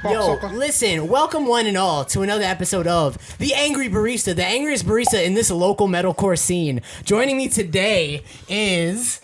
Yo, listen, welcome one and all to another episode of The Angry Barista, the angriest barista in this local metalcore scene. Joining me today is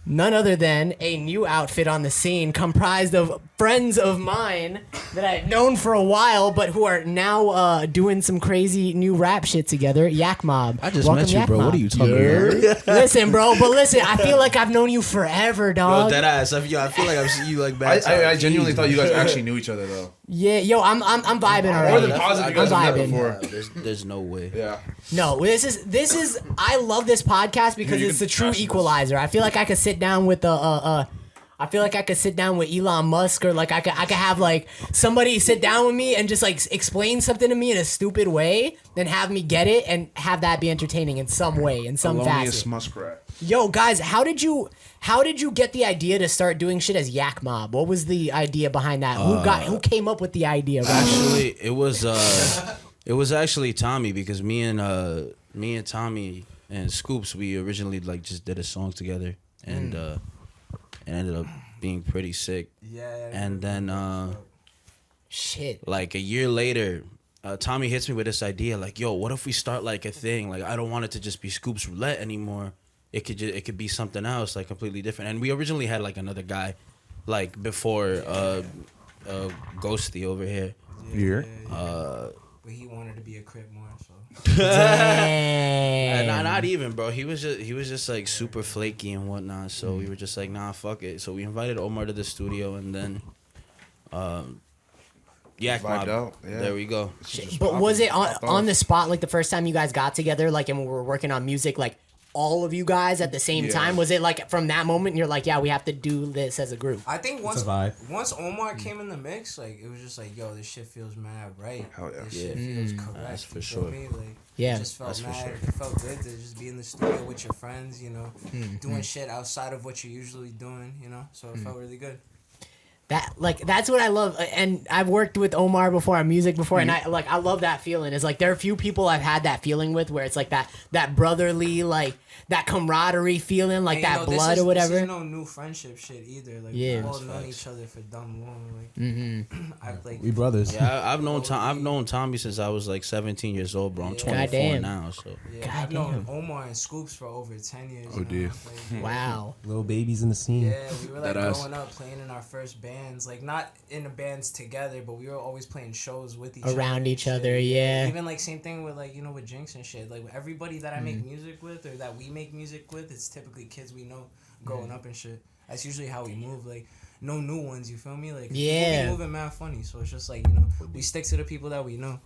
none other than a new outfit on the scene comprised of friends of mine that I've known for a while, but who are now doing some crazy new rap shit together. Yak Mob. I just Welcome, met you, Yak bro. Mob. What are you talking about? Listen, bro, but listen, I feel like I've known you forever, dog. Yo, dead ass. I feel like I've seen you like back. I genuinely thought you guys actually knew each other though. Yeah, yo, I'm vibing already. More than positive, you guys have met before. There's no way. Yeah. No, this is. I love this podcast because it's the true equalizer. I feel like I could sit down with I feel like I could sit down with Elon Musk, or like I could have like somebody sit down with me and just like explain something to me in a stupid way, then have me get it and have that be entertaining in some way, in some facet. Muskrat. Yo, guys, how did you get the idea to start doing shit as Yak Mob? What was the idea behind that? Who came up with the idea? Actually, it was actually Tommy, because me and Tommy and Scoops, we originally like just did a song together, and it ended up being pretty sick. Yeah. And then shit. Like a year later, Tommy hits me with this idea, like, yo, what if we start like a thing? Like, I don't want it to just be Scoops Roulette anymore. It could be something else, like completely different. And we originally had like another guy, like before Ghosty over here. Yeah. But he wanted to be a Crip more, so. Damn. Not even, bro. He was just like super flaky and whatnot. So we were just like, nah, fuck it. So we invited Omar to the studio, and then, Yak Mob. Yeah. There we go. But was it on the spot, like the first time you guys got together, like, and we were working on music, like all of you guys at the same time? Was it like from that moment you're like, yeah, we have to do this as a group? I think once Omar came in the mix, like, it was just like, yo, this shit feels mad right. Hell yeah. This shit feels correct. That's for you sure. feel me? Like, Yeah. it just felt That's for mad. sure. It felt good to just be in the studio with your friends, you know, doing shit outside of what you're usually doing, you know. So it felt really good. That's what I love, and I've worked with Omar before on music before, and I love that feeling. It's like there are a few people I've had that feeling with, where it's like that brother,ly, like that camaraderie feeling, like And, that you know, blood or whatever. This is no new friendship shit either. Like, Yeah. we've all known each other for dumb long. Like, We brothers. Yeah, I've known Tommy since I was like 17 years old, bro. I'm 24 Goddamn. now, so. yeah, I've known Omar and Scoops for over 10 years. Oh, now. dear. Like, Wow. Little babies in the scene. Yeah, we were like That ass. growing up playing in our first bands, like not in the bands together, but we were always playing shows with each other. Around each and shit. other, yeah. Even like same thing with like, you know, with Jinx and shit. Like everybody that I make music with or that we make music with, it's typically kids we know growing up and shit. That's usually how we move. Like no new ones, you feel me? Like Yeah. we moving mad funny, so it's just like, you know, we stick to the people that we know.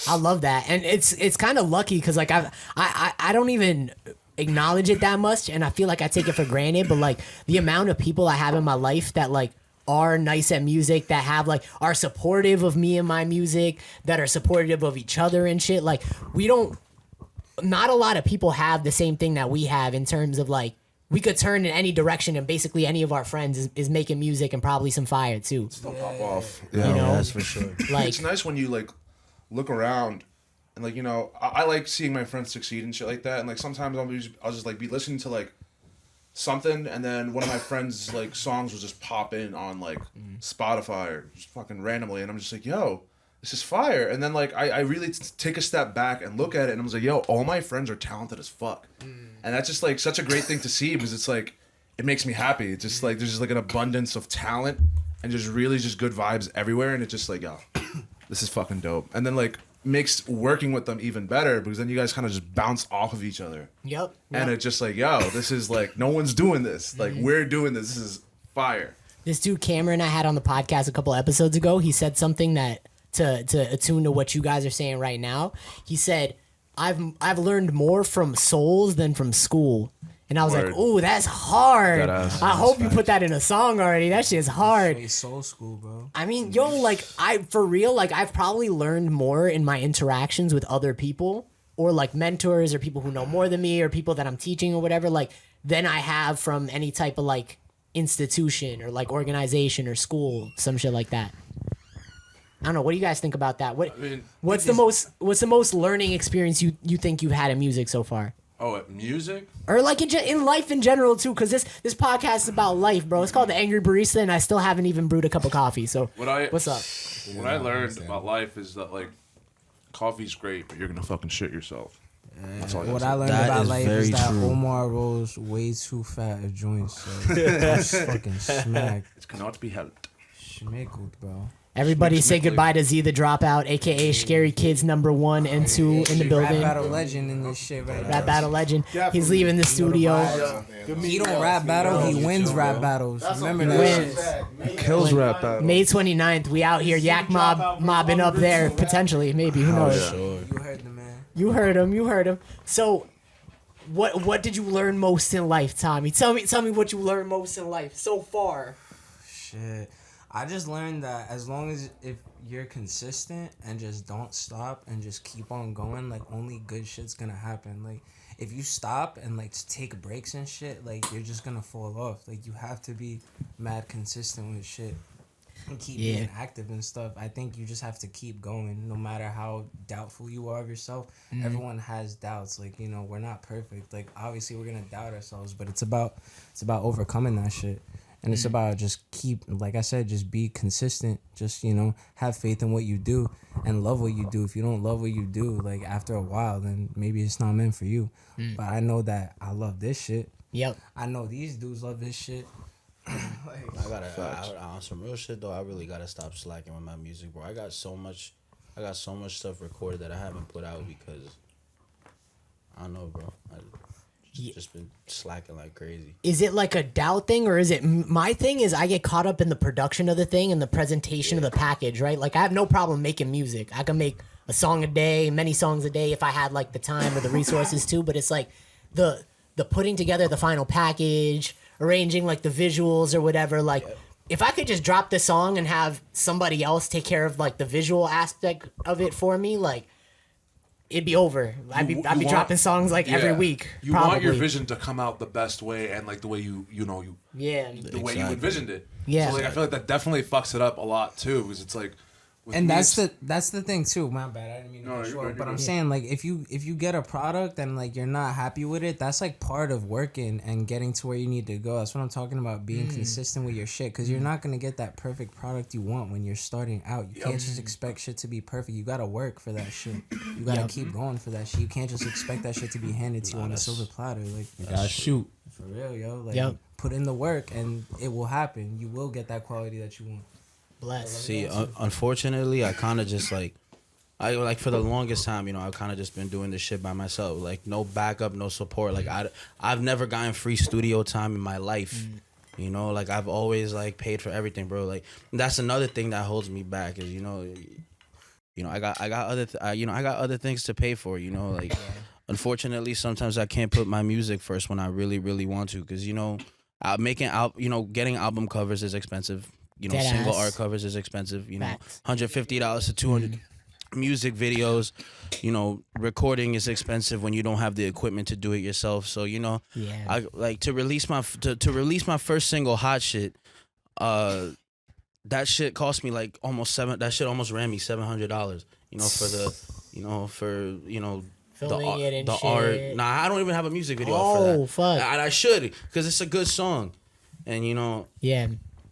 I love that, and it's kind of lucky because like I don't even acknowledge it that much, and I feel like I take it for granted. But like the amount of people I have in my life that like are nice at music, that have like are supportive of me and my music, that are supportive of each other and shit. Like not a lot of people have the same thing that we have in terms of like we could turn in any direction and basically any of our friends is making music and probably some fire too. Don't pop off. You know, That's for sure. like It's nice when you like look around and like, you know, I like seeing my friends succeed and shit like that. And like sometimes I'll just like be listening to like something, and then one of my friends like songs will just pop in on like Spotify or just fucking randomly, and I'm just like, yo, this is fire. And then like I really take a step back and look at it, and I'm just like, yo, all my friends are talented as fuck. And that's just like such a great thing to see, because it's like it makes me happy. It's just like there's just like an abundance of talent and just really just good vibes everywhere, and it's just like, yo, this is fucking dope. And then like makes working with them even better, because then you guys kind of just bounce off of each other. Yep. And it's just like, yo, this is like, no one's doing this. Like, we're doing this. This is fire. This dude Cameron I had on the podcast a couple episodes ago, he said something that to attune to what you guys are saying right now. He said, I've learned more from souls than from school. And I was Word. like, ooh, that's hard. I hope you put that in a song already. That shit's hard. Straight soul school, bro. I mean, yo, like for real, like I've probably learned more in my interactions with other people, or like mentors or people who know more than me, or people that I'm teaching or whatever, like than I have from any type of like institution or like organization or school, some shit like that. I don't know. What do you guys think about that? What's the most learning experience you think you've had in music so far? Oh, music? Or like in life in general too, because this podcast is about life, bro. It's called The Angry Barista, and I still haven't even brewed a cup of coffee. So what's up? What I learned about life is that like coffee's great, but you're gonna fucking shit yourself. That's all. What I learned about life is that Omar rolls way too fat of joints. So I'm fucking smacked. It cannot be helped. Schmickled, bro. Everybody say goodbye to Z the Dropout, aka Scary Kids #1 and 2 in the building. Rap battle legend in this shit right now. Rap battle legend. He's leaving the studio. He don't rap battle, he wins rap battles. Remember that. Kills rap battle. May 29th, we out here. Yak Mob mobbing up there, potentially, maybe. Who knows? You heard the man. You heard him. So, what did you learn most in life, Tommy? Tell me what you learned most in life so far. Shit. I just learned that as long as if you're consistent and just don't stop and just keep on going, like only good shit's gonna happen. Like if you stop and like take breaks and shit, like you're just gonna fall off. Like you have to be mad consistent with shit and keep being active and stuff. I think you just have to keep going no matter how doubtful you are of yourself. Everyone has doubts. Like, you know, we're not perfect. Like obviously we're gonna doubt ourselves, but it's about overcoming that shit. And it's about just keep, like I said, just be consistent. Just, you know, have faith in what you do and love what you do. If you don't love what you do, like after a while, then maybe it's not meant for you. But I know that I love this shit. Yep. I know these dudes love this shit. On some real shit though, I really gotta stop slacking with my music, bro. I got so much stuff recorded that I haven't put out because I don't know, bro. Just been slacking like crazy. Is it like a doubt thing, or is it my thing? Is I get caught up in the production of the thing and the presentation of the package, right? Like I have no problem making music. I can make a song a day, many songs a day if I had like the time or the resources to. But it's like the putting together the final package, arranging like the visuals or whatever. Like if I could just drop the song and have somebody else take care of like the visual aspect of it for me, like. It'd be over. I'd be dropping songs like every week. You want your vision to come out the best way and like the way you way you envisioned it. Yeah. So like I feel like that definitely fucks it up a lot too, because it's like. And that's the thing too. My bad. I didn't mean to be short, but I'm saying like if you get a product and like you're not happy with it, that's like part of working and getting to where you need to go. That's what I'm talking about, being consistent with your shit, because you're not gonna get that perfect product you want when you're starting out. You can't just expect shit to be perfect. You gotta work for that shit. You gotta keep going for that shit. You can't just expect that shit to be handed to you on a silver platter. Like you gotta shoot for real, yo. Like put in the work and it will happen. You will get that quality that you want. Bless. See, unfortunately, I kind of just like, for the longest time, you know, I've kind of just been doing this shit by myself. Like, no backup, no support. Like, I've never gotten free studio time in my life. You know, like, I've always, like, paid for everything, bro. Like, that's another thing that holds me back is, you know, I got other things to pay for, you know, like, unfortunately, sometimes I can't put my music first when I really, really want to, because, you know, getting album covers is expensive. You know, single art covers is expensive. You know, $150 to $200. Music videos, you know, recording is expensive when you don't have the equipment to do it yourself. So you know, I like to release my first single, Hot Shit. That shit cost me like that shit almost ran me $700. You know, filming it and the shit. art. Nah, I don't even have a music video for that. Oh fuck! And I should, because it's a good song, and you know. Yeah.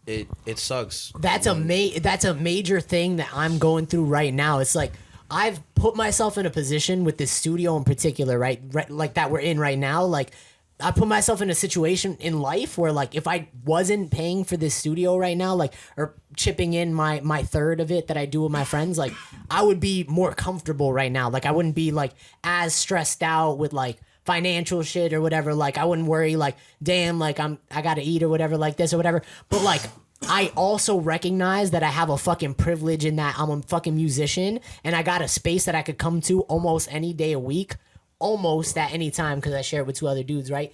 It sucks. That's a major thing that I'm going through right now. It's like I've put myself in a position with this studio in particular, right like that we're in right now. Like I put myself in a situation in life where like if I wasn't paying for this studio right now, like or chipping in my third of it that I do with my friends, like I would be more comfortable right now. Like I wouldn't be like as stressed out with like financial shit or whatever. Like I wouldn't worry like, damn, like I gotta eat or whatever like this or whatever. But like I also recognize that I have a fucking privilege in that I'm a fucking musician and I got a space that I could come to almost any day a week, almost at any time, because I share it with two other dudes, right?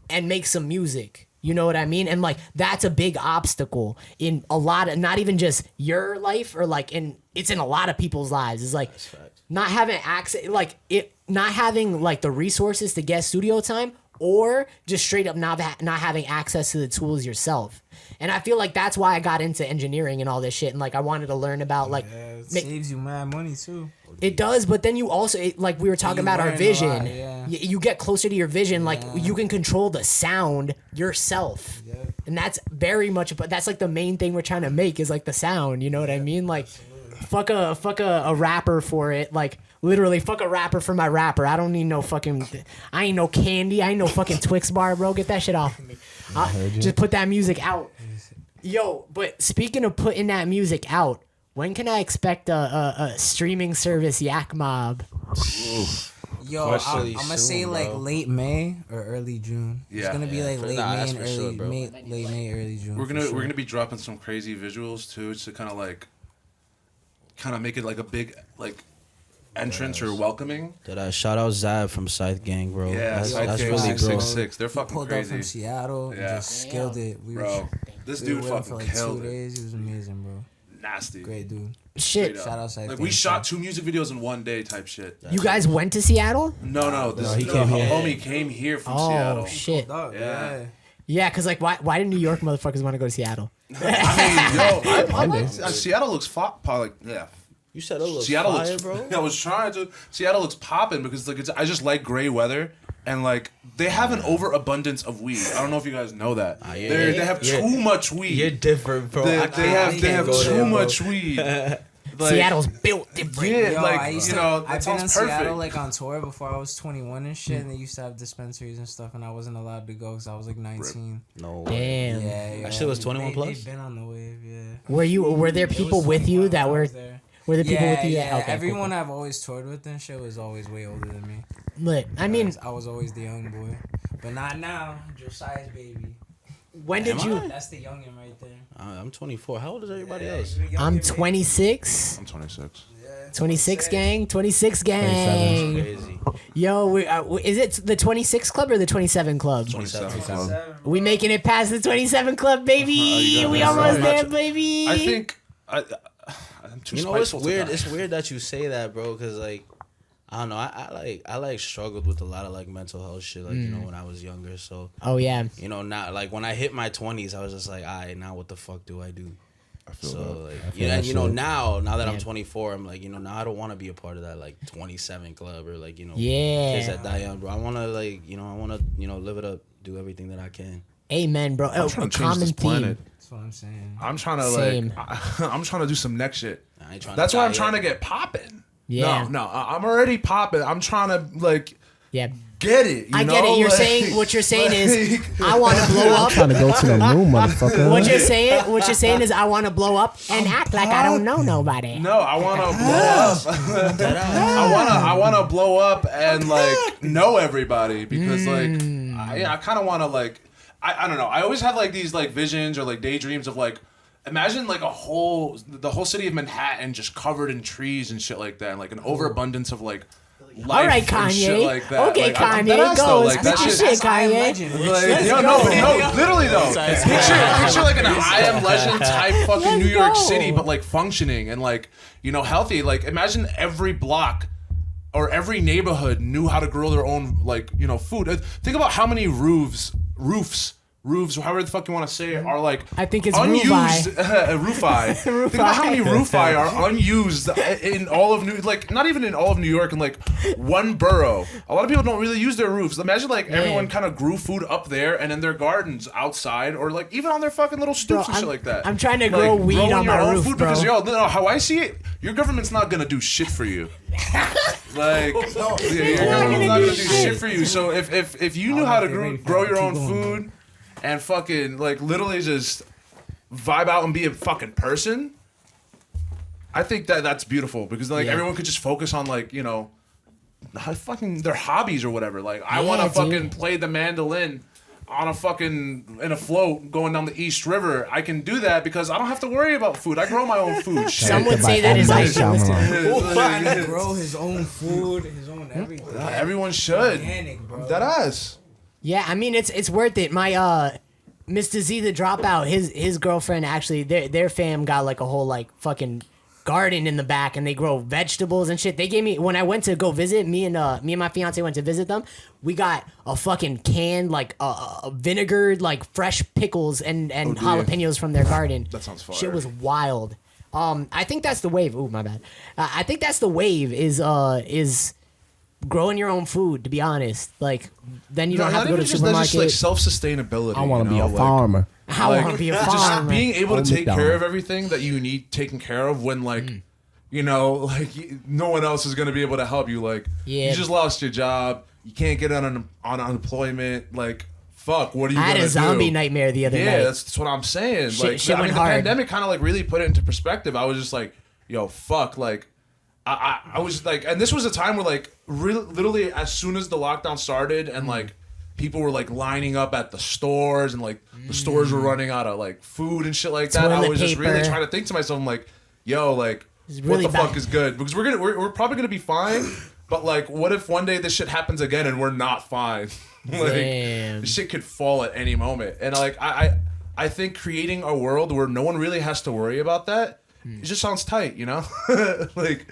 And make some music. You know what I mean? And like that's a big obstacle in a lot of, not even just your life or like it's in a lot of people's lives. It's like not having access, like not having like the resources to get studio time or just straight up not having access to the tools yourself. And I feel like that's why I got into engineering and all this shit. And like I wanted to learn about like it saves you mad money too. it does, but then you also like we were talking about our vision. Lot, yeah. You get closer to your vision, like you can control the sound yourself, and that's very much. But that's like the main thing we're trying to make is like the sound. You know what I mean? Like, fuck a rapper for it. Like literally, fuck a rapper for my rapper. I don't need no fucking. I ain't no candy. I ain't no fucking Twix bar, bro. Get that shit off of me. Just put that music out. Yo, but speaking of putting that music out, when can I expect a streaming service Yak Mob? Yo, I'm gonna say like late May or early June. It's gonna be like late May and late May, early June. We're gonna be dropping some crazy visuals too, to kind of make it like a big like entrance or welcoming. Did I shout out Zab from Scythe Gang, bro? Yeah, that's really cool. 666. They're fucking pulled crazy. up from Seattle and just skilled it. This we dude were with him for fucking like killed 2 it. days. He was amazing, bro. Nasty. Great dude. Shit. Shout out Scythe Like Gang. we shot 2 music videos in one day type shit. You guys went to Seattle? No, this he came here. homie came here from Oh Seattle. shit. Yeah. Yeah, cause like why did New York motherfuckers want to go to Seattle? I mean, Seattle looks You said it looks Seattle fire, looks, bro. I was trying to. Seattle looks popping because like I just like gray weather and like they have an overabundance of weed. I don't know if you guys know that. They have too much weed. You're different, bro. They have too much weed. Like, Seattle's built different. Yeah, Yo, like I used you to, know, I've that been in sounds perfect. Seattle like on tour before I was 21 and shit, and they used to have dispensaries and stuff, and I wasn't allowed to go because I was like 19. No. Damn. Yeah, That shit was 21 plus? They've been on the wave, yeah. Were there people with you that were there? were there people with you Yeah, that okay, everyone cool. I've always toured with and shit was always way older than me. But I mean, I was always the young boy, but not now. Josiah's baby. when did you? That's the youngin' right there. I'm 24. How old is everybody else? I'm 26. I'm 26. 26 gang. 26 gang. Crazy. Yo, is it the 26 club or the 27 club? 27. We making it past the 27 club, baby. We almost there, baby. I think I'm too You know, it's spiteful to weird. die. It's weird that you say that, bro. Cause like, I don't know. I like struggled with a lot of like mental health shit. Like you know when I was younger. So Oh yeah. you know now like when I hit my 20s, I was just like, alright, now what the fuck do I do? I feel So that. like, yeah, and you know now that I'm Yeah. 24, I'm like, you know, now I don't want to be a part of that like 27 club or like, you know, Yeah. kids that die young, bro. I want to like, you know, live it up, do everything that I can. Amen, bro. I'm Oh, trying a to change common this planet. theme. That's what I'm saying. I'm trying to Same. I'm trying to do some next shit. I ain't trying That's to why die I'm trying yet. to get popping. Yeah. No, I'm already popping. I'm trying to like Yeah. get it. I get it. You're saying what you're saying is I want to blow up. Trying to go to the room, motherfucker. What you're saying is I want to blow up and act like I don't know nobody. No, I want to blow up. I want to blow up and like know everybody because like I kind of want to like I don't know. I always have like these like visions or like daydreams of like imagine like the whole city of Manhattan just covered in trees and shit like that, and like an overabundance of like life All right, and shit Kanye. like that. Okay, Like, I'm Kanye, deadass, though. go. Like that Spit shit. your shit, I Am Kanye. Legend. Like, no, literally though. Picture like an I Am Legend type fucking Let's New York go. City, but like functioning and like you know healthy. Like imagine every block or every neighborhood knew how to grow their own like you know food. Think about how many roofs, however the fuck you want to say it, are like I think it's unused. Roofi. Think about how many roofi are unused in all of not even in all of New York, in like one borough. A lot of people don't really use their roofs. Imagine like everyone kind of grew food up there and in their gardens outside, or like even on their fucking little stoops and shit like that. I'm trying to grow weed growing on your my own roof, food bro. because no, how I see it, your government's not gonna do shit for you. Like, your government's not gonna do shit for you. So if you knew how to grow your own food and fucking like literally just vibe out and be a fucking person, I think that's beautiful because like everyone could just focus on like you know fucking their hobbies or whatever. Like I want to dude. fucking play the mandolin on a fucking in a float going down the East River. I can do that because I don't have to worry about food. I grow my own food. Shit. Some would say that is idealistic. Trying to grow his own food, his own everything. Everyone should. Organic, bro. That ass. Yeah, I mean it's worth it. My Mr. Z the Dropout, his girlfriend actually their fam got like a whole like fucking garden in the back, and they grow vegetables and shit. They gave me, when I went to go visit, me and my fiance went to visit them. We got a fucking canned like vinegared like fresh pickles and jalapenos from their garden. That sounds fire. Shit was wild. I think that's the wave. Ooh, my bad. I think that's the wave is growing your own food. To be honest, like then you don't have to go to the supermarket. That's just like self-sustainability. I want to be a farmer. I want to be a Just farmer. being able to Hold it take down. care of everything that you need taken care of when like you know like no one else is gonna be able to help you. Like Yeah. you just lost your job, you can't get on unemployment. Like fuck, what are you I gonna had do? a zombie nightmare the other night. Yeah, that's what I'm saying. Like shit I mean, went the hard. pandemic kind of like really put it into perspective. I was just like, yo, fuck, like. I was like, and this was a time where like literally as soon as the lockdown started and like people were like lining up at the stores and like the stores were running out of like food and shit like that. I Toilet was just really paper. trying to think to myself, I'm like, yo, like really what the bad. fuck is good? Because we're probably gonna be fine, but like what if one day this shit happens again and we're not fine? Like Damn. this shit could fall at any moment. And like I think creating a world where no one really has to worry about that, it just sounds tight, you know? like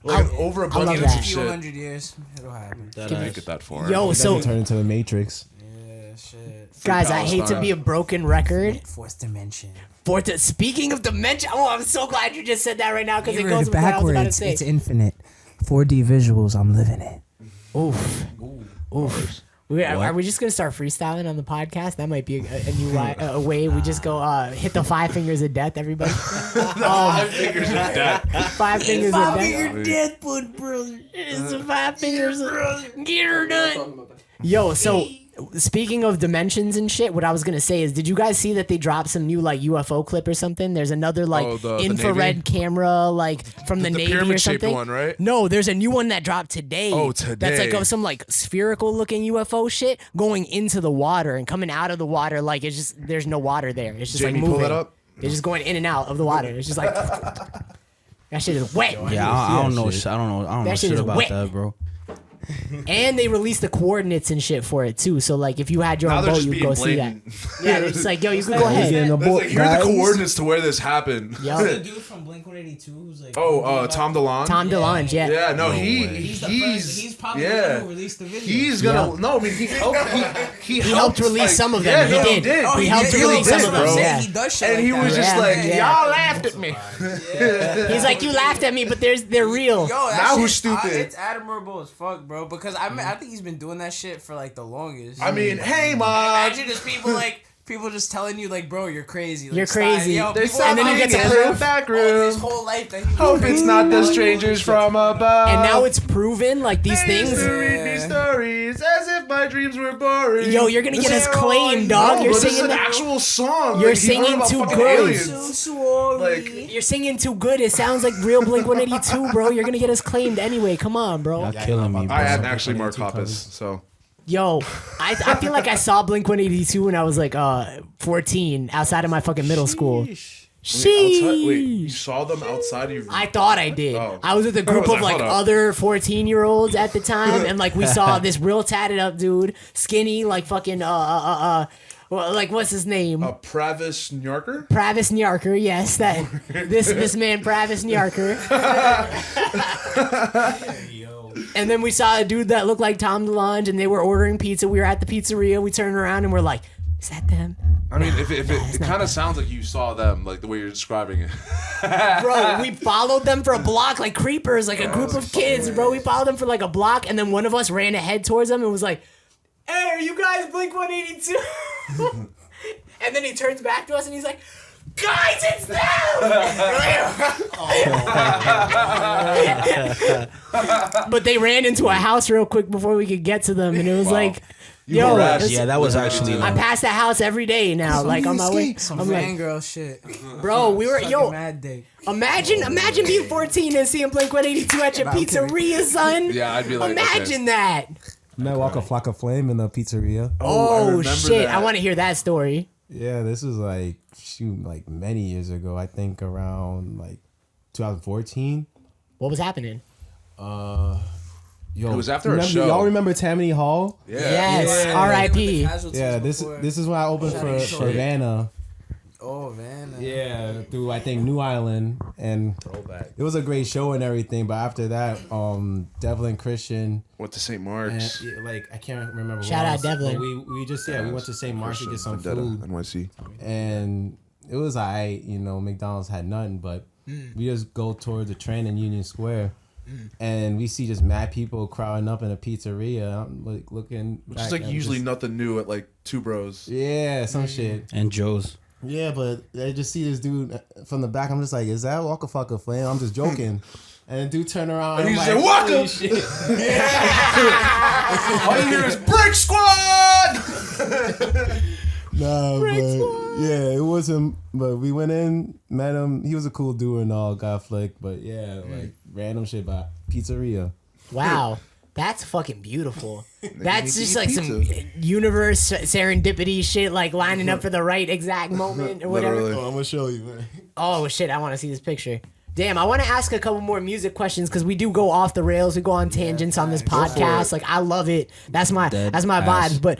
overabundance that. of A few shit. 100 years, it'll happen. Make it that far. Yo, so Turn into the Matrix. Yeah, shit. guys, I hate to be a broken record. Fourth dimension. Speaking of dementia, oh, I'm so glad you just said that right now because it You goes read with what I was about to backwards. say. It's infinite. 4D visuals. I'm living it. Oof. Oof. Are we just gonna start freestyling on the podcast? That might be a new way. We just go hit the 5 fingers of death, everybody. 5 fingers of death. 5 fingers of death. death, brother. It's the 5 fingers. Get her done. Yo, so speaking of dimensions and shit, what I was gonna say is, did you guys see that they dropped some new like UFO clip or something? There's another like the infrared Navy? camera like from the Navy or pyramid-shaped something. one, right? No, there's a new one that dropped today. Oh, That's today. like some like spherical looking UFO shit going into the water and coming out of the water. Like it's just there's no water there. It's just Jamie, like moving. pull that up. It's just going in and out of the water. It's just like that shit is wet. Yeah, I don't know. I don't know That shit shit is about wet. that, bro. And they released the coordinates and shit for it too. So like if you had your Now own they're boat, just you'd being go see that. blatant. Yeah, it's like yo, you can go Getting ahead. a It's book, like, here are the guys. coordinates to where this happened. Yo, The dude from Blink 182 who's like. Tom DeLonge. Tom DeLonge, yeah. Yeah, no, He's the first. He's probably the one who released the video. He's gonna Yeah. no. I mean, he helped. He helped release some of them. Yeah, He no, did. Oh, He helped really release some did, of them, bro. yeah. He does shit And he like was that. just Yeah, like, yeah. y'all laughed at me. He's like, you laughed at me, but they're real. Yo, that Now shit, who's stupid? It's admirable as fuck, bro. Because I think he's been doing that shit for like the longest. I mean, hey, mom. imagine just people just telling you like, bro, you're crazy. Like, You're stop. crazy. Yo, There's people And then you get something to in prove- the back his room. whole life that he Hope it's not the strangers from above. And now it's proven, like these They used things. to read me stories as if my dreams were boring. Yo, you're gonna get us claimed, dog. No, You're bro, this is singing an actual song. You're Like, he wrote singing about too fucking good. aliens. Like, You're singing too good. It sounds like real Blink 182, bro. You're gonna get us claimed anyway. Come on, bro. Y'all killing me, bro. I am actually Mark Hoppus, so. Yo, I feel like I saw Blink 182 when I was like 14 outside of my fucking middle school. Wait, you Sheesh. saw them outside of your. I thought I did. Oh. I was with a I group was of like, like hold up. other 14-year-olds at the time, and like we saw this real tatted up dude, skinny, like fucking like what's his name? Pravis Njarker? Pravis Njarker, yes, that this man Pravis Njarker. And then we saw a dude that looked like Tom DeLonge, and they were ordering pizza. We were at the pizzeria. We turned around and we're like, "Is that them?" I mean, if it kind of sounds like you saw them, like the way you're describing it. Bro, we followed them for a block like creepers, like a group of kids, bro. We followed them for like a block, and then one of us ran ahead towards them and was like, "Hey, are you guys Blink 182?" And then he turns back to us and he's like, "Guys, it's them!" But they ran into a house real quick before we could get to them, and it was like, yo, harassed. Yeah, that was actually. I pass the house every day now, like on my way. Some I'm like, fangirl shit. bro, we were Fucking mad dick. Imagine being 14 and seeing Blink 182 at your Nah, I'm kidding. pizzeria, son. Yeah, I'd be like, imagine that. Met Waka Flocka Flame in the pizzeria. Oh, remember shit, that. I want to hear that story. Yeah, this was like many years ago. I think around like 2014. What was happening? Yo, It was after a remember, show. Y'all remember Tammany Hall? Yes, Yeah. R.I.P. Yeah, this is when I opened for Vanna. Oh man. Yeah, through I think New Island, and Throwback. it was a great show and everything. But after that, Devlin Christian, Went to St. and Mark's. I can't remember. Shout what out else, Devlin. but we just we went to St. Mark's to get some Vendetta, food, NYC. and it was alright. McDonald's had nothing, but we just go towards the train in Union Square. And we see just mad people crowding up in a pizzeria. I'm like looking. Which is like usually nothing new at like Two Bros. Yeah, some shit. And Joe's. Yeah, but I just see this dude from the back. I'm just like, is that Waka Flocka Flame? I'm just joking. And the dude turned around And I'm he's like, like, Waka! holy shit. All you hear is Brick Squad! Nah, but yeah, it wasn't. But we went in, met him. He was a cool dude and all, got flicked. But yeah, like random shit about pizzeria. Wow. That's fucking beautiful. That's need to just eat like some pizza. universe serendipity shit, like lining up for the right exact moment or whatever. Literally. Oh, I'm gonna show you, man. Oh shit, I want to see this picture. Damn, I want to ask a couple more music questions because we do go off the rails. We go on tangents on this podcast. Like I love it. That's my vibes. But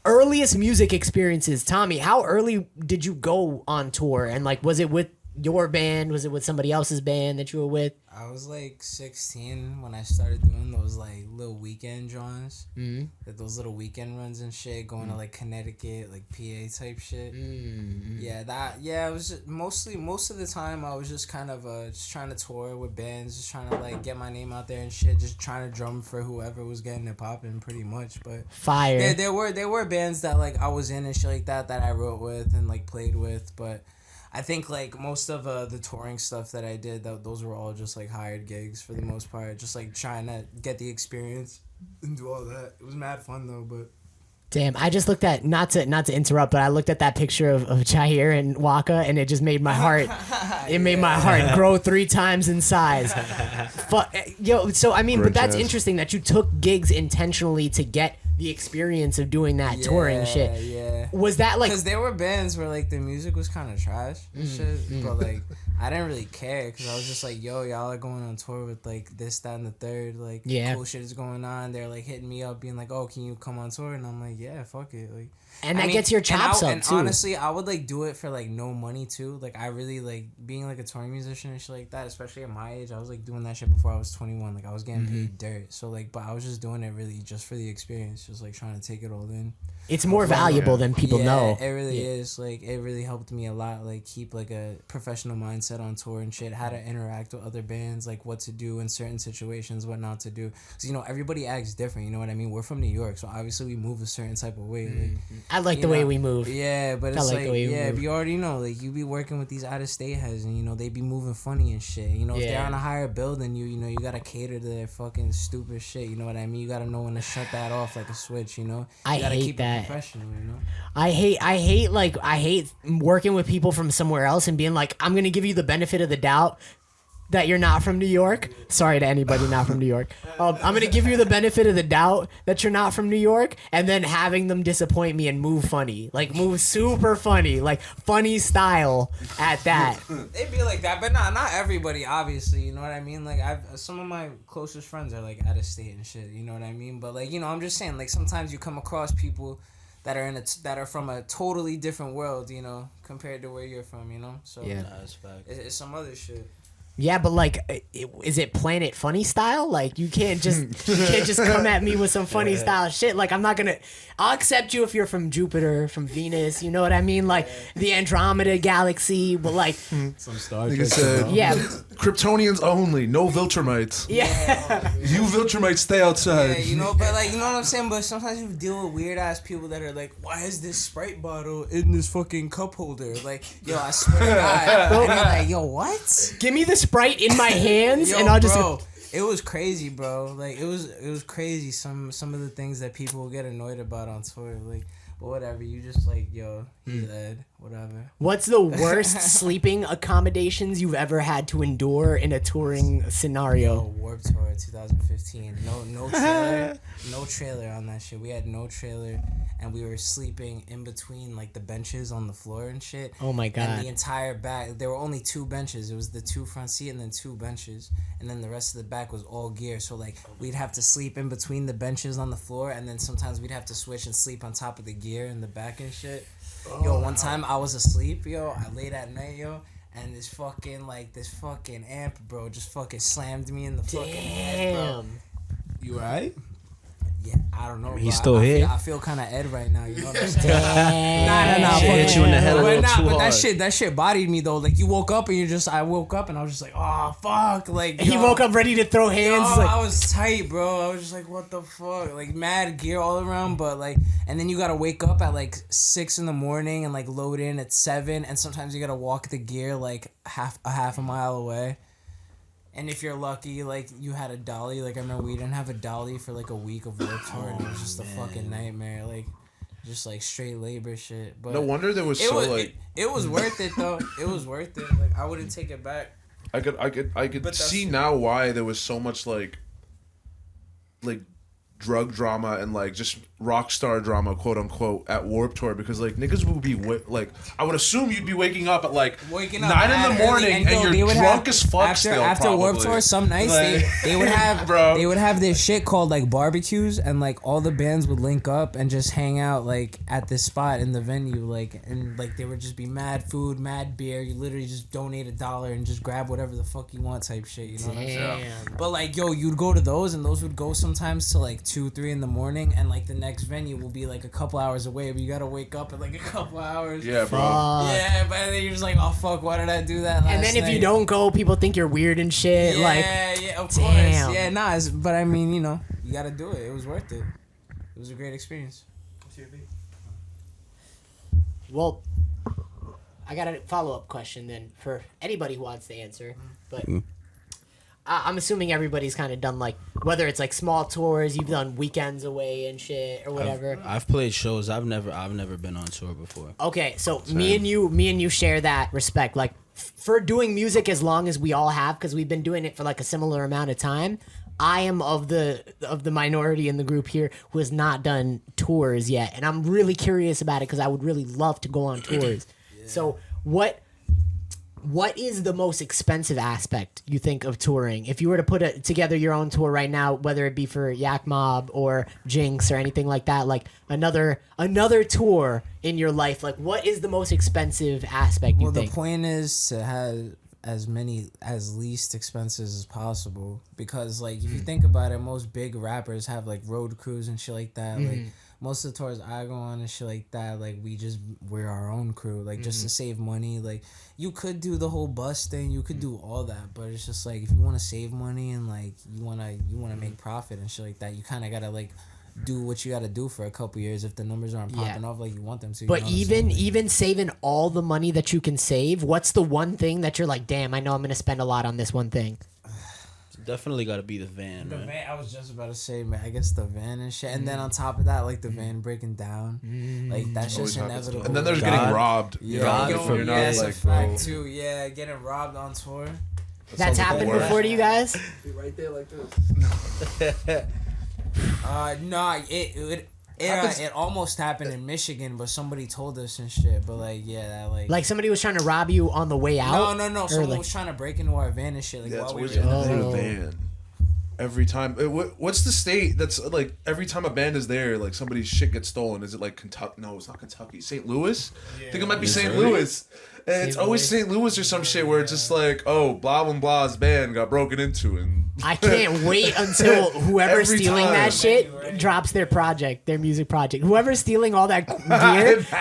earliest music experiences, Tommy. How early did you go on tour? And like, was it with your band? Was it with somebody else's band that you were with? I was like 16 when I started doing those like little weekend drawings. Like those little weekend runs and shit, going to like Connecticut, like PA type shit. Yeah, it was just most of the time I was just kind of just trying to tour with bands, just trying to like get my name out there and shit, just trying to drum for whoever was getting it popping pretty much. But Fire. there were bands that like I was in and shit like that I wrote with and like played with, but I think like most of the touring stuff that I did, those were all just like hired gigs for the most part, just like trying to get the experience and do all that. It was mad fun though, but Damn, I just looked at not to interrupt, but I looked at that picture of Chahir and Waka, and it just made my heart. It made my heart grow 3 times in size. So I mean, but that's interesting that you took gigs intentionally to get the experience of doing that touring shit. Yeah. Was that like? Because there were bands where like the music was kind of trash and shit, but like I didn't really care because I was just like, yo, y'all are going on tour with like this, that, and the third. Like cool shit is going on. They're like hitting me up, being like, oh, can you come on tour? And I'm like, yeah, fuck it. Like, and that gets your chops up too. Honestly, I would like do it for like no money too. Like I really like being like a touring musician and shit like that. Especially at my age, I was like doing that shit before I was 21. Like I was getting paid dirt. So like, but I was just doing it really just for the experience, just like trying to take it all in. It's more valuable than people know. It really is. Like it really helped me a lot. Like keep like a professional mindset on tour and shit. How to interact with other bands, like what to do in certain situations, what not to do. Because everybody acts different. You know what I mean? We're from New York, so obviously we move a certain type of way. Like, I like the way we move. Yeah, but it's like like the way we move. but you already know, like you be working with these out of state heads, and they be moving funny and shit. If they're on a higher bill than you, you gotta cater to their fucking stupid shit. You know what I mean? You gotta know when to shut that off like a switch. You I gotta hate keep that. it professional. I hate working with people from somewhere else and being like, I'm gonna give you the benefit of the doubt that you're not from New York. Sorry to anybody not from New York. I'm gonna give you the benefit of the doubt that you're not from New York, and then having them disappoint me and move funny, like move super funny, like funny style at that. They be like that, but not everybody, obviously. You know what I mean? Like some of my closest friends are like out of state and shit. You know what I mean? But like I'm just saying, like sometimes you come across people that are that are from a totally different world, compared to where you're from, So That's fact. it's some other shit. Yeah, but like, is it Planet Funny style? Like, you can't just come at me with some funny style shit. Like, I'll accept you if you're from Jupiter, from Venus. You know what I mean? Like the Andromeda galaxy, but like Some Star Like I Trek. said, yeah, Kryptonians only, no Viltrumites. yeah. You Viltrumites stay outside. Yeah, but like, you know what I'm saying? But sometimes you deal with weird ass people that are like, why is this Sprite bottle in this fucking cup holder? Like, yo, I swear to God. And you're like, yo, what? Give me the Sprite in my hands, Yo, and I'll just. bro, it was crazy, bro. Like, it was crazy. Some of the things that people will get annoyed about on tour, like, but whatever. You just like, yo, he's Ed, whatever. What's the worst sleeping accommodations you've ever had to endure in a touring scenario? Warped Tour 2015. No trailer, no trailer on that shit. We had no trailer, and we were sleeping in between like the benches on the floor and shit. Oh my God. And the entire back, there were only 2 benches. It was the 2 front seat and then 2 benches, and then the rest of the back was all gear. So like we'd have to sleep in between the benches on the floor, and then sometimes we'd have to switch and sleep on top of the gear in the back and shit. Yo, one time I was asleep, yo. I laid at night, yo. And this fucking amp, bro, just fucking slammed me in the fucking head, bro. Damn. You alright? Yeah, I don't know. He's bro. still here. I feel kind of Ed right now. You know what I'm saying? Nah. Shit hit you in the head a little too but hard. that shit bodied me though. Like you woke up and I woke up and I was just like, oh fuck, like He yo, woke up ready to throw hands. yo, like, I was tight, bro. I was just like, what the fuck, like mad gear all around, but like, and then you gotta wake up at like 6 in the morning and like load in at 7, and sometimes you gotta walk the gear like half a mile away. And if you're lucky, like, you had a dolly. Like, I remember we didn't have a dolly for, like, a week of work tour. And it was just a fucking nightmare. Like, just, like, straight labor shit. But No wonder there was it so, was, like... It was worth it, though. It was worth it. Like, I wouldn't take it back. I could see now why there was so much, like, drug drama and, like, just rock star drama, quote unquote, at Warped Tour, because like niggas would be like, I would assume you'd be waking up at like 9 in the morning and you're drunk as fuck after Warped Tour. Some nights like, they would have bro. They would have this shit called like barbecues, and like all the bands would link up and just hang out like at this spot in the venue, like, and like there would just be mad food, mad beer. You literally just donate $1 and just grab whatever the fuck you want type shit. You know what I'm saying? But like, yo, you'd go to those, and those would go sometimes to like 2, 3 in the morning, and like the next venue will be like a couple hours away, but you gotta wake up in like a couple hours. Yeah, bro. Yeah, but then you're just like, oh fuck, why did I do that last and then if night? you don't go, people think you're weird and shit. Yeah, of damn. course. Yeah, nah, but I mean, you know, you gotta do it. It was worth it. It was a great experience. Well, I got a follow-up question then for anybody who wants to answer, but I'm assuming everybody's kind of done like, whether it's like small tours, you've done weekends away and shit or whatever. I've played shows. I've never been on tour before. Okay, so me and you share that respect. Like for doing music as long as we all have, because we've been doing it for like a similar amount of time. I am of the minority in the group here who has not done tours yet, and I'm really curious about it because I would really love to go on tours. So what is the most expensive aspect you think of touring? If you were to put together your own tour right now, whether it be for Yak Mob or Jinx or anything like that, like another tour in your life, like what is the most expensive aspect you think? Well, the point is to have as least expenses as possible, because like if you think about it, most big rappers have like road crews and shit like that. Like most of the tours I go on and shit like that, like we're our own crew, like just to save money. Like you could do the whole bus thing, you could do all that, but it's just like if you want to save money and like you want to make profit and shit like that, you kind of gotta like do what you gotta do for a couple years if the numbers aren't popping off like you want them to. But even saving all the money that you can save, what's the one thing that you're like, damn, I know I'm gonna spend a lot on this one thing? Definitely got to be the van, The man. van, I was just about to say, man, I guess the van and shit. And then on top of that, like the van breaking down. Like that's just inevitable. And then there's God. getting robbed. Yeah, God, yo, for me, yeah, it's a like, fact bro. too. Yeah, getting robbed on tour. That's happened before to you guys? Be right there like this. No, it almost happened in Michigan, but somebody told us and shit. But like, yeah, that Like somebody was trying to rob you on the way out? no. Or Someone like, was trying to break into our van and shit. Like, Yeah, it's while we always were in the in van. the van. Every time. What's the state that's like every time a band is there, like somebody's shit gets stolen? Is it like Kentucky? No, it's not Kentucky. St. Louis? I think it might be St. Louis. And it's always St. Louis or some shit where it's just like, oh, blah blah blah's band got broken into, and I can't wait until whoever's Every stealing time. that shit drops their music project. Whoever's stealing all that gear,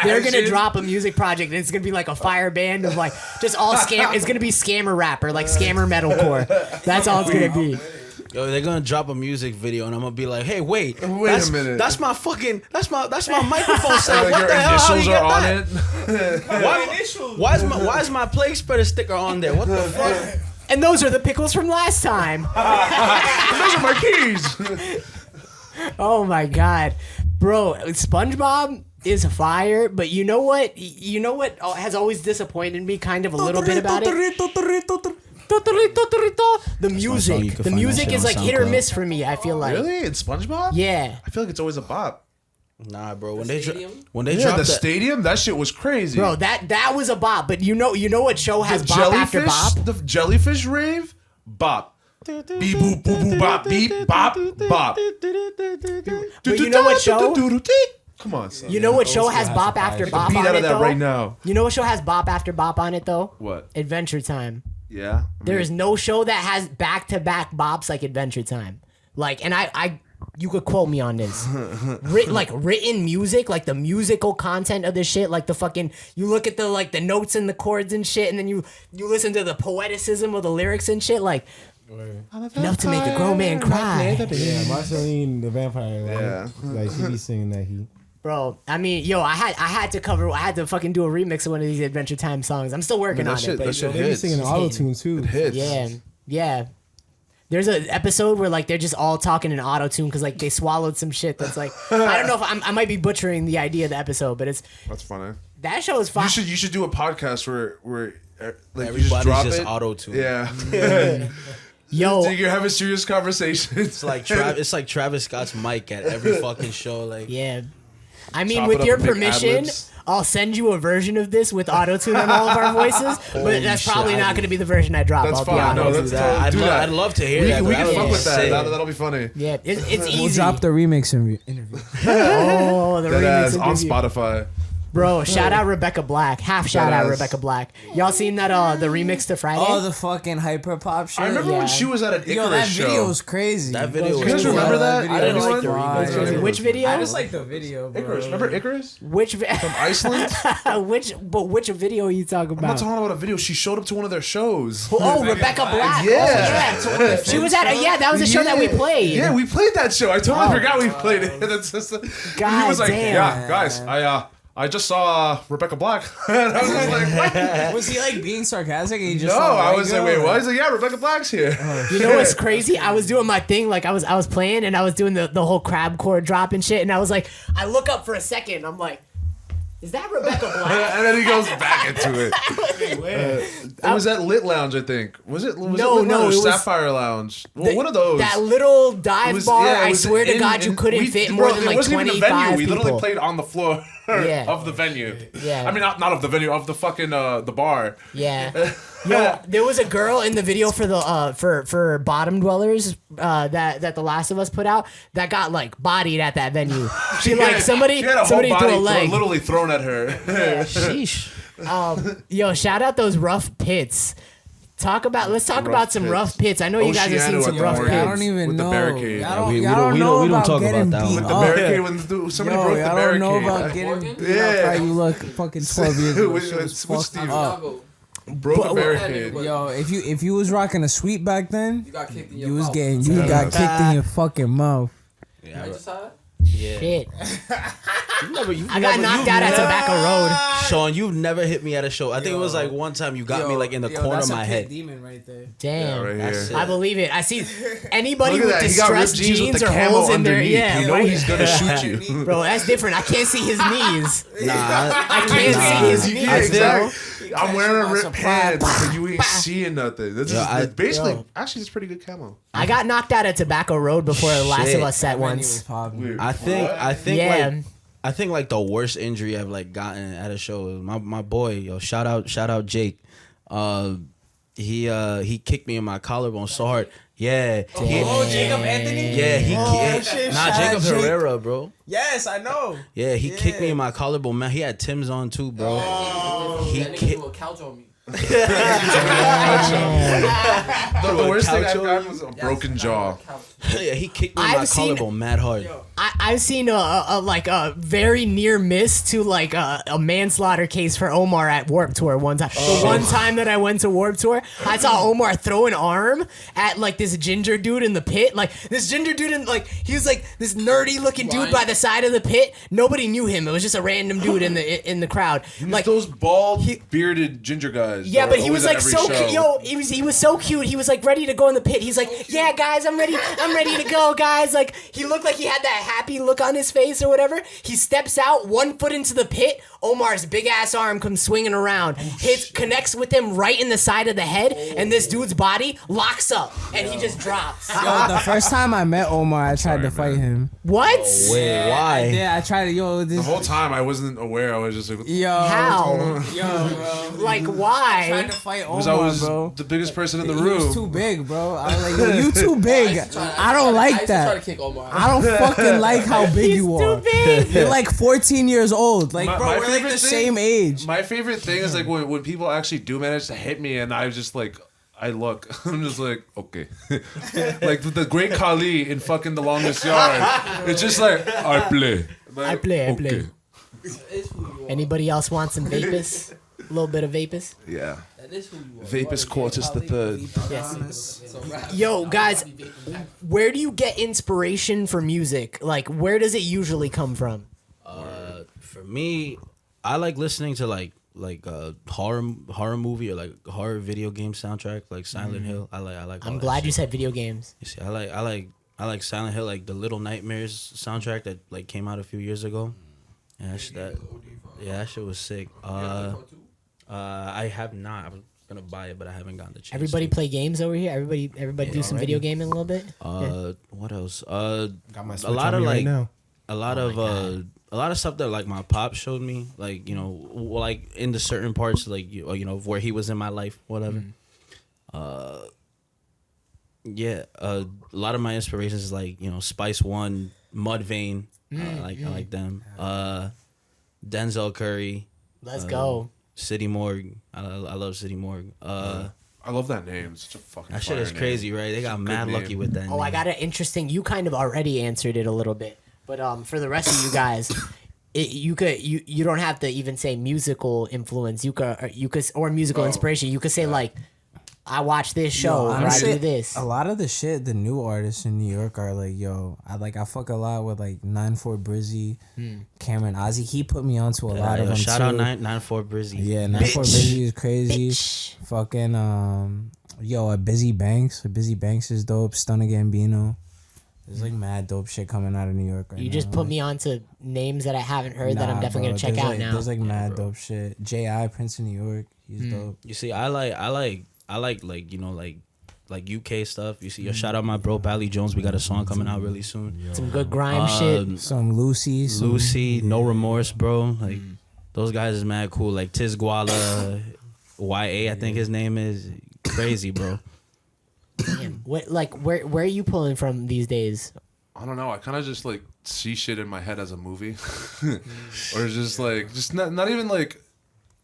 they're gonna Imagine. drop a music project, and it's gonna be like a fire band of like just all scam. It's gonna be scammer rapper, like scammer metalcore. That's all it's gonna be. Yo, they're gonna drop a music video, and I'm gonna be like, "Hey, wait a that's, minute. That's my microphone sound. like What your the hell? How you initials get are on that? it. Why is my play spreader sticker on there? What the fuck? And those are the pickles from last time. Those are my keys. Oh my god, bro! SpongeBob is fire, but you know what? You know what has always disappointed me, kind of a little bit about it. The music, you can the find that music shit is on like hit or SoundCloud. miss for me. I feel like, Really? It's SpongeBob? yeah. I feel like it's always a bop. Nah, bro. When stadium? they Yeah, dropped the that, stadium, that shit was crazy. Bro, that was a bop, but you know what show has the bop after jellyfish, bop? the jellyfish rave, bop. Beep boop boop boop bop beep bop bop. But you know what show? Come on, son. You know what show school has has bop some after fire. bop Beat on out it of that though? right now. You know what show has bop after bop on it though? What? Adventure Time. Yeah. There is no show that has back to back bops like Adventure Time. Like, and I you could quote me on this. Written music, like the musical content of this shit, like the fucking you look at the notes and the chords and shit, and then you listen to the poeticism of the lyrics and shit, like enough to make a grown man cry. Yeah, Marceline the vampire. Like, Yeah. like she be singing that heat. Bro, I mean, yo, I had to fucking do a remix of one of these Adventure Time songs. I'm still working on it. But that shit They be hits. singing auto tune too. It hits. yeah. There's an episode where like they're just all talking in auto tune because like they swallowed some shit that's like I don't know if I might be butchering the idea of the episode, but That's funny. that show is fine. You should do a podcast where like you Everybody's just drop just it. auto-tune. Yeah. Yo, So you have a serious conversation. It's like Travis Scott's mic at every fucking show. Like, yeah. I mean, Chop it with up your and make permission, ad-libs. I'll send you a version of this with auto tune on all of our voices, but that's shit, probably I not do. going to be the version I drop. That's I'll be fine. No, honest. that's do do that. that. I'd love to hear we that. can, we That can would fuck be with that. sick. That'll be funny. Yeah, it's We'll easy. drop the remix interview. Oh, the That remix ass on interview. Spotify. Bro, shout out Rebecca Black. Half shout out Deadass. Rebecca Black. Y'all seen that the remix to Friday? Oh, the fucking hyper pop shit. I remember Yeah. when she was at an Icarus Yo, that show. video was crazy. That video You guys was remember that? I didn't like the Anyone? remix. Which video? I just like the video, bro. Icarus. Remember Icarus? Which From Iceland? which video are you talking I'm not about? talking about a video. She showed up to one of their shows. Oh, Rebecca Black. Yeah. Oh, yeah. She was at that was a show that we played. Yeah, we played that show. I totally Oh. forgot we played it. That's just, he God was like, damn. yeah, guys, I just saw Rebecca Black. And I was like, what? Was he like being sarcastic? And he just No, saw a I white was like, girl? wait, what? He's like, yeah, Rebecca Black's here. You know what's crazy? I was doing my thing, like I was playing and I was doing the whole crab chord drop and shit, and I was like, I look up for a second, I'm like, is that Rebecca Black? And then he goes back into it. It was at Lit Lounge, I think. Was it? Was No, it Lit no, Lounge it or was- Sapphire Lounge? Well, one of those. That little It dive was- bar, yeah, it I was swear to in- God, you in- couldn't we- fit bro, more than it like wasn't even a 25 venue. We people. literally played on the floor Yeah. of the venue. Yeah. I mean, not of the venue, of the fucking the bar. Yeah. Yo, there was a girl in the video for the for Bottom Dwellers that The Last of Us put out that got like bodied at that venue. She like somebody She had a whole somebody body threw a leg. literally thrown at her. Sheesh. Yo, shout out those rough pits. Let's talk about some pits. rough pits. I know you guys have seen Oceano some at the rough Morgan. pits. I don't even With the know. barricade. Y'all Yeah, don't, we y'all don't- don't we know don't- we don't about talk getting about that beat one. The up. barricade when somebody broke the y'all barricade. don't know about getting Morgan? beat Yeah. up. Right? You look fucking 12 years old. Which- Shit was which fucked Steve? up. Chicago. Broke the barricade. Yo, if you was rocking a sweet back then, You got kicked in your you was mouth. getting got kicked in your fucking mouth. I just saw it. Yeah. Shit. You've I got knocked out at Tobacco Road. Sean, you've never hit me at a show. I think it was like one time you got me like in the corner of my head. Demon right there. Damn. Right That's here. it. I believe it. I see anybody Look at with that. He got ripped distressed jeans with jeans the or camo holes in their underneath. yeah. You know right? he's gonna shoot you. Bro, that's different. I can't see his knees. Nah, I can't see his You knees, can't, bro. exactly. I'm wearing ripped pants, but you ain't seeing nothing. This Yo, is basically yo. actually it's pretty good camo. I got knocked out at Tobacco Road before The Last Shit. of Us set once. Weird. I think Yeah. like I think like the worst injury I've like gotten at a show is my boy, yo, shout out Jake. He kicked me in my collarbone so hard. Yeah. Oh, Jacob Anthony? Yeah, shit, nah, shout Jacob out Jake. Herrera, bro. Yes, I know. Yeah, he kicked me in my collarbone, man. He had Tim's on too, bro. He That nigga kicked. threw a couch on me. The worst thing couch I've gotten was a broken jaw. Yeah, he kicked me in I've my seen- collarbone mad hard. I've seen a very near miss to like a manslaughter case for Omar at Warped Tour one time. The one time that I went to Warped Tour, I saw Omar throw an arm at like this ginger dude in the pit. Like this ginger dude in like he was like this nerdy looking dude by the side of the pit. Nobody knew him. It was just a random dude in the crowd. Like Those bald, bearded ginger guys. yeah, that but are he was always like at so every cute. show. Yo, he was so cute. He was like ready to go in the pit. He's like, yeah, guys, I'm ready to go, guys. Like he looked like he had that happy look on his face or whatever. He steps out 1 foot into the pit, Omar's big ass arm comes swinging around, connects with him right in the side of the head, and this dude's body locks up, and he just drops. Yo, the first time I met Omar, I tried to fight him. What? Wait, why? Yeah, I tried to. The whole time I wasn't aware. I was just like, Yo. How? Yo, bro. Like, I tried why? to fight because Omar, I was bro. the biggest person in the He was room. too big, bro. I was like, yo, you too big. I don't like I used to try to that. kick Omar. I don't fucking like how big He's you too are. big. You're like 14 years old. Like, My- bro, my we're like favorite the thing- same age. My favorite thing is like when people actually do manage to hit me, and I just like. I look. I'm just like, okay. Like the great Khali in fucking The Longest Yard. It's just like, I play. Like, I play. okay. It's who you are. Anybody else want some Vapus? A little bit of Vapus? Yeah. That is who you are. Vapus Quartus the Third. Yes. So rap- Yo, guys, rap be vaping back. where do you get inspiration for music? Like, where does it usually come from? For me, I like listening to like horror movie or like horror video game soundtrack like Silent Hill. I like. all I'm that glad you shit. said video games. You see, I like Silent Hill, like the Little Nightmares soundtrack that like came out a few years ago. Yeah, that shit was sick. I have not. I was gonna buy it, but I haven't gotten the chance. Everybody to. play games over here. Everybody do some video gaming a little bit. What else? Got my a Switch lot on of me right like now. a lot of stuff that like my pop showed me, like like in the certain parts, like where he was in my life, whatever. A lot of my inspirations is like Spice One, Mudvayne, I like them. Denzel Curry, Let's go. City Morgue. I love City Morgue. I love that name. It's such a fucking That shit fire is name. crazy, right? They got a good mad name. lucky with that. Oh, I name. got an interesting. You kind of already answered it a little bit, but for the rest of you guys, you don't have to even say musical influence. You could or musical inspiration. You could say like, I watch this show or I honestly, do this. A lot of the shit, the new artists in New York are like, yo, I fuck a lot with like 9-4 Brizzy, Cameron Ozzy. He put me onto a lot of them Shout too. out 994 Brizzy. Yeah, 9-4 Brizzy is crazy. Bitch. Fucking a Busy Banks. Busy Banks is dope. Stunna Gambino. There's like mad dope shit coming out of New York right now. You just put me onto names that I haven't heard that I'm definitely gonna check there's out like, now. There's like mad dope shit. J.I. Prince of New York. He's dope. You see, I like like UK stuff. You see, shout out my bro Bally Jones. We got a song coming out really soon. Some good grime shit. Some Lucy. Some, Lucy, No Remorse, bro. Like those guys is mad cool. Like Tiz Guala, YA, I think his name is. Crazy, bro. Damn. Where are you pulling from these days? I don't know. I kind of just like see shit in my head as a movie, or just like not even like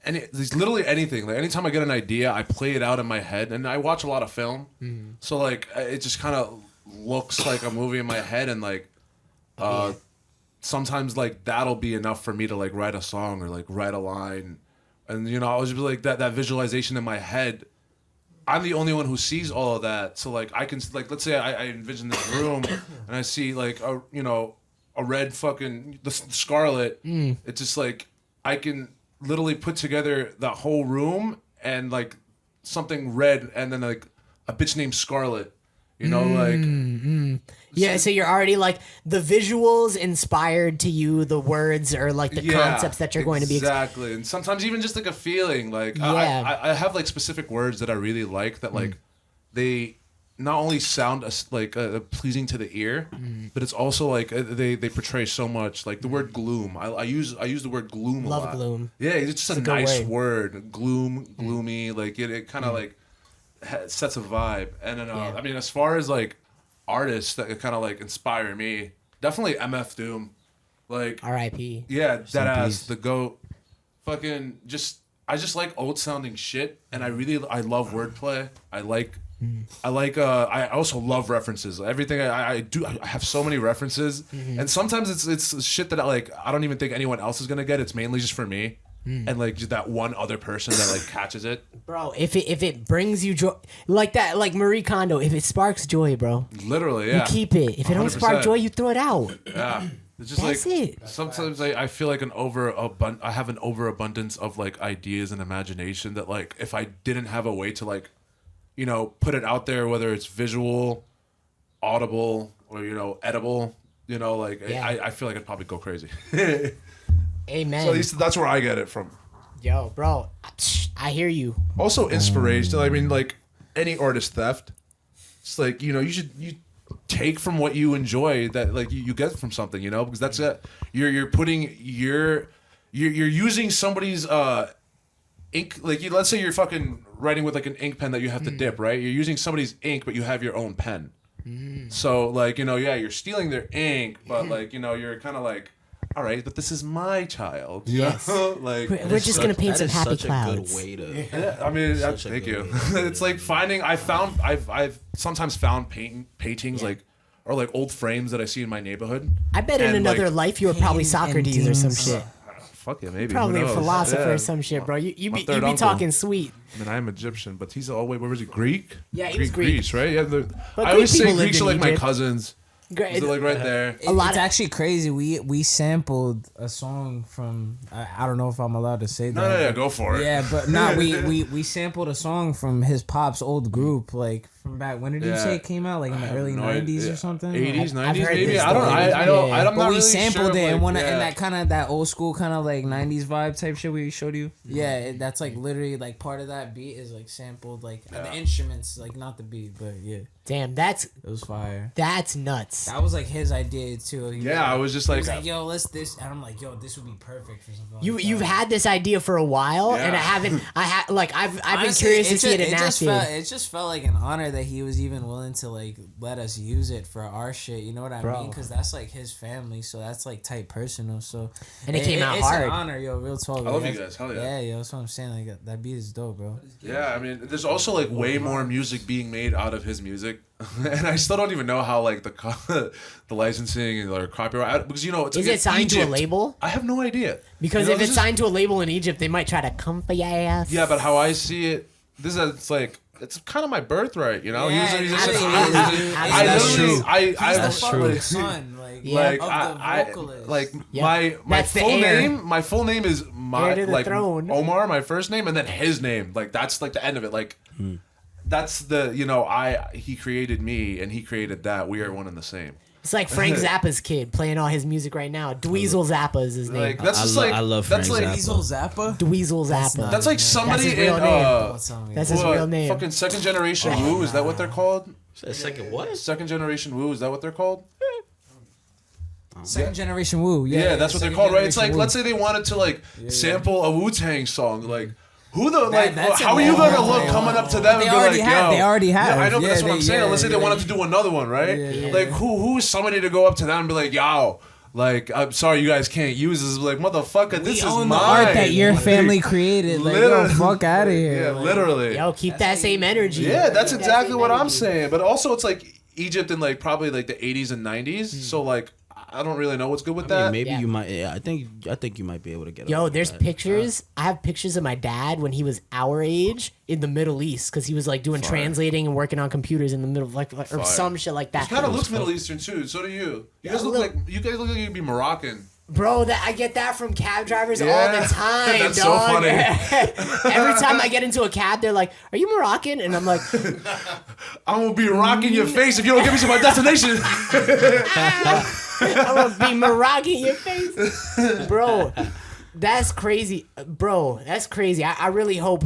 it's literally anything. Like anytime I get an idea, I play it out in my head, and I watch a lot of film, so like it just kind of looks like a movie in my head, and like sometimes like that'll be enough for me to like write a song or like write a line, and I was just like that visualization in my head. I'm the only one who sees all of that, so like I can like let's say I envision this room and I see like a red fucking the scarlet. It's just like I can literally put together that whole room and like something red and then like a bitch named Scarlet. Yeah, so you're already like the visuals inspired to you, the words or like the concepts that you're going to be. Exactly, and sometimes even just like a feeling. Like Yeah. I have like specific words that I really like that like they not only sound pleasing to the ear, but it's also like they portray so much. Like the word gloom, I use the word gloom. Love a lot. gloom. Yeah, it's just It's a a good nice word. word. Gloom, gloomy. Like it kind of like sets a vibe. And then Yeah. I mean, as far as like artists that kind of like inspire me, definitely MF Doom. Like R.I.P. yeah, that ass, peace. the GOAT. Fucking I just like old sounding shit, and I love wordplay. I also love references. Everything I do, I have so many references, and sometimes it's shit that I don't even think anyone else is gonna get. It's mainly just for me, and like just that one other person that like catches it. Bro, if it brings you joy like that, like Marie Kondo, if it sparks joy, bro, Literally, yeah. you keep it. If it don't spark 100%. joy, you throw it out. Yeah. It's just That's like it. sometimes I feel like I have an overabundance of like ideas and imagination that like if I didn't have a way to like put it out there, whether it's visual, audible, or edible, Yeah. I feel like I'd probably go crazy. Amen. So at least that's where I get it from. Yo, bro, I hear you. Also inspiration. I mean, like any artist theft. It's like, you take from what you enjoy that like you get from something, because that's it. You're putting you're using somebody's ink, like let's say you're fucking writing with like an ink pen that you have to dip, right? You're using somebody's ink, but you have your own pen. So like, you're stealing their ink, but like, you're kind of like, all right, but this is my child. Yes. Like We're just gonna paint some happy such clouds. a good way to. yeah, I mean, Such a thank good you. way. It's like finding. I've sometimes found paintings like or like old frames that I see in my neighborhood. I bet in And, another like, life you were probably pain and Socrates or some things. shit. Fuck yeah, maybe. Probably Who a knows? philosopher Yeah. or some shit, bro. You My be third uncle. talking sweet. I mean, I'm Egyptian, but he's wait, where was he? Greek? Yeah, he was Greek. Greece, right? Yeah. But I always Greek say people lived Greeks are in like my Egypt. cousins. Great. They're like right there. A lot It's of- actually crazy. We sampled a song from I don't know if I'm allowed to say that. No, go for it. Yeah, but no, we sampled a song from his pop's old group, like from back. When did you Yeah. say it came out? Like in the early No, '90s yeah. or something? 80s, I've 90s, heard maybe. this I don't. story. I don't. Yeah. I'm But not we really sampled sure, it and like, in yeah. that kind of that old school kind of like '90s vibe type shit we showed you. Yeah, that's like literally like part of that beat is like sampled like the instruments, like not the beat, but yeah, Damn, that's it was fire. nuts. That was like his idea too. He Yeah, I was just he like, was like, yo, let's this, and I'm like, yo, this would be perfect for something. Like You've that. had this idea for a while, and Yeah. I've been Honestly, curious to it see it just enacted. it just felt like an honor that he was even willing to like let us use it for our shit. You know what I Bro. mean? Because that's like his family, so that's like tight personal. So And it came out it's hard. an honor, yo. Real talk. I love like, you guys. Hell yeah. Yeah, yo. That's what I'm saying. Like that beat is dope, bro. Yeah, I mean, there's also like way more music being made out of his music, and I still don't even know how like the licensing and or copyright because it's Is in it signed to a Egypt. label? I have no idea Because You know, if this it's is- signed to a label in Egypt, they might try to come for your ass. yeah, but how I see it, it's like it's kind of my birthright, you know. Yeah, He's it just- is, I dude. I That's literally, true. I He's the that's fucking son, like like of the I vocalist. like Yeah. my That's the full heir. name. My full name is Heir to the like throne. Omar, my first name, and then his name. Like that's like the end of it. Like that's the he created me and he created that. We are one and the same. It's like Frank Zappa's kid playing all his music right now. Dweezil Zappa is his name. Like that's I just lo- like I love that's Frank like Zappa. Diesel Zappa. Dweezil Zappa. that's like somebody his real in name. Don't tell me. That's that. his real name. Fucking second generation Woo. Is that what they're called? Second what? Second generation Woo. Is that what they're called? Second generation Woo. Yeah, that's what they're second called, right? It's like generation let's say they wanted to like sample a Wu-Tang song, like. Who the that's how are a you gonna long look way. coming up to them They and be already like, have- yo? they already have. Yeah, I know, but Yeah, that's what I'm they- saying. yeah, Let's say they yeah. wanted to do another one, right? Like who is somebody to go up to them and be like, yo, like I'm sorry, you guys can't use this. Like motherfucker, this We is own mine. the art that your Like, family created. Like, yo, literally- fuck out of here. Yeah, Like, literally. Yo, keep that same energy. Yeah, that's Keep that exactly same what I'm energy. saying. But also, it's like Egypt in like probably like the 80s and 90s. So like I don't really know what's good with I that. mean, maybe Yeah. you might. Yeah, I think you might be able to get. Yo, away with there's that. pictures. I have pictures of my dad when he was our age in the Middle East because he was like doing translating and working on computers in the middle, like or Fire. some shit like that. Kind of looks Middle Eastern too. So do you. You guys look like you'd be Moroccan. Bro, that I get that from cab drivers all Yeah. the time. That's so dog. funny. Every time I get into a cab, they're like, "Are you Moroccan?" And I'm like, I'm gonna be rocking your face if you don't get me to my destination. "I'm gonna be Moroccan in your face, bro." That's crazy, bro. That's crazy. I really hope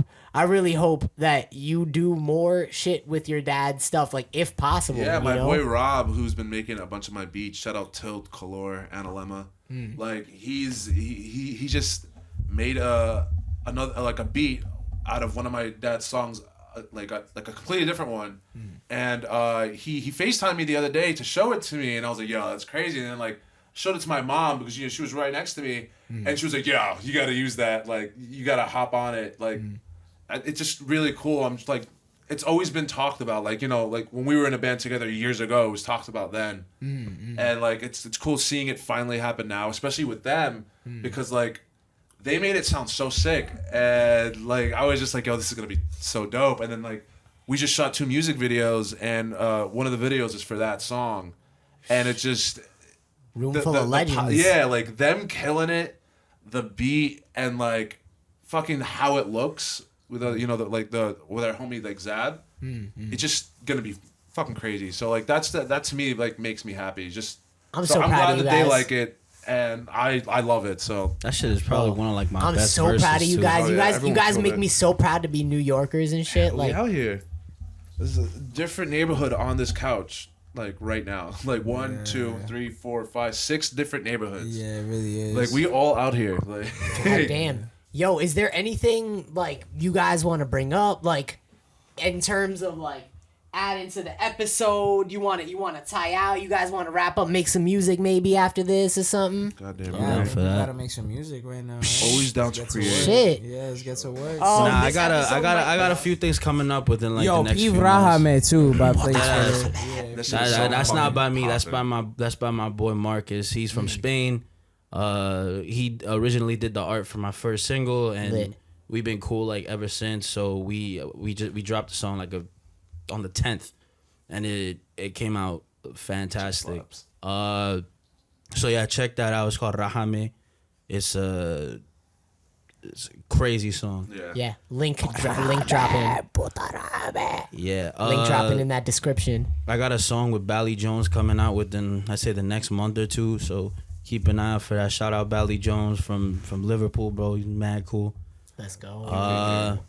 that you do more shit with your dad's stuff, like if possible. Yeah, you my know? boy Rob, who's been making a bunch of my beats. Shout out Tilt, Color, Analemma. Like he just made another like a beat out of one of my dad's songs, like a completely different one. And he FaceTimed me the other day to show it to me, and I was like, yo, that's crazy. And then like showed it to my mom because she was right next to me, and she was like, yo, you got to use that. Like you got to hop on it. Like it's just really cool. I'm just like. It's always been talked about, like like when we were in a band together years ago, it was talked about then, and like it's cool seeing it finally happen now, especially with them, because like they made it sound so sick, and like I was just like, yo, this is gonna be so dope, and then like we just shot 2 music videos, and one of the videos is for that song, and it's just Room full of legends. yeah, like them killing it, the beat, and like fucking how it looks. With with our homie like Zad, it's just gonna be fucking crazy. So like that to me like makes me happy. Just I'm so proud glad of you that they guys. like it, and I love it. So That shit is probably one of like my I'm best so verses, proud of you too. guys. Oh, You yeah, guys, you everyone guys killed make it. me so proud to be New Yorkers and shit. we Like, out here. There's a different neighborhood on this couch. Like right now, like 1, 2, 3, 4, 5, 6 different neighborhoods. Yeah, it really is. Like we all out here. Like God damn. Yo, is there anything like you guys want to bring up, like in terms of like adding to the episode? You want to tie out? You guys want to wrap up, make some music maybe after this or something? goddamn. yeah, for we that. gotta make some music right now. Right? Always down to Get create. work. Shit. Yeah, let's get to work. Oh, Nah, I this got episode I got a few things coming up within like Yo, the next P few months. Rahami too by Place That's- for That shit is so That's fucking not by me. poppin'. That's by my boy Marcus. He's from Spain. He originally did the art for my first single, and Lit. we've been cool like ever since. So we dropped the song like on the 10th, and it came out fantastic. So yeah, check that out. It's called Rahami. It's a crazy song. Yeah, link dropping. Yeah, Link dropping in that description. I got a song with Bally Jones coming out within, I say, the next month or two. So keep an eye out for that. Shout out Bally Jones from Liverpool, bro. He's mad cool. Let's go.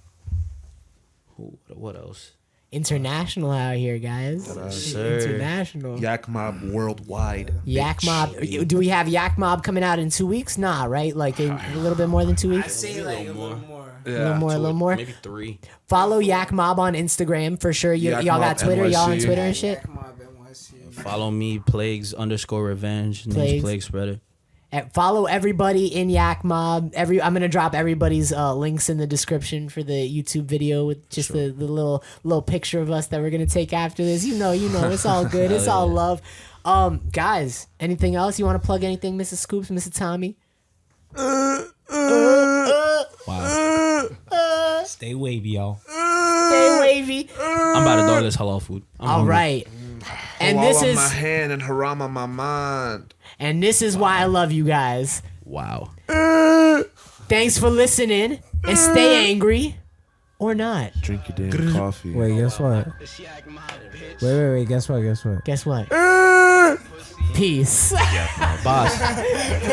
What else? International out here, guys. Sir. International. Yak Mob worldwide. Yak Mob. Do we have Yak Mob coming out in 2 weeks? Nah, right? Like a little bit more than 2 weeks. say like a little more. A little more. Maybe 3. Follow Yak Mob on Instagram for sure. Yak Y'all Mob got Twitter. Y'all on NYC. Twitter and shit. Come on, NYC. Follow me, Plagues_Revenge. Plagues. Name's Plague Spreader. Follow everybody in Yak Mob. I'm gonna drop everybody's links in the description for the YouTube video with just the little picture of us that we're gonna take after this. You know, it's all good. It's all love. Guys, anything else you want to plug? Anything, Mrs. Scoops, Mr. Tommy? Wow. Stay wavy, y'all. Stay wavy. I'm about to dog this halal food. I'm All hungry. right. And Halal this on is my hand and haram on my mind. why I love you guys. Wow. Thanks for listening and stay angry or not. Drink your damn coffee. Wait, guess what? Wait, guess what? Guess what? Peace. Boss.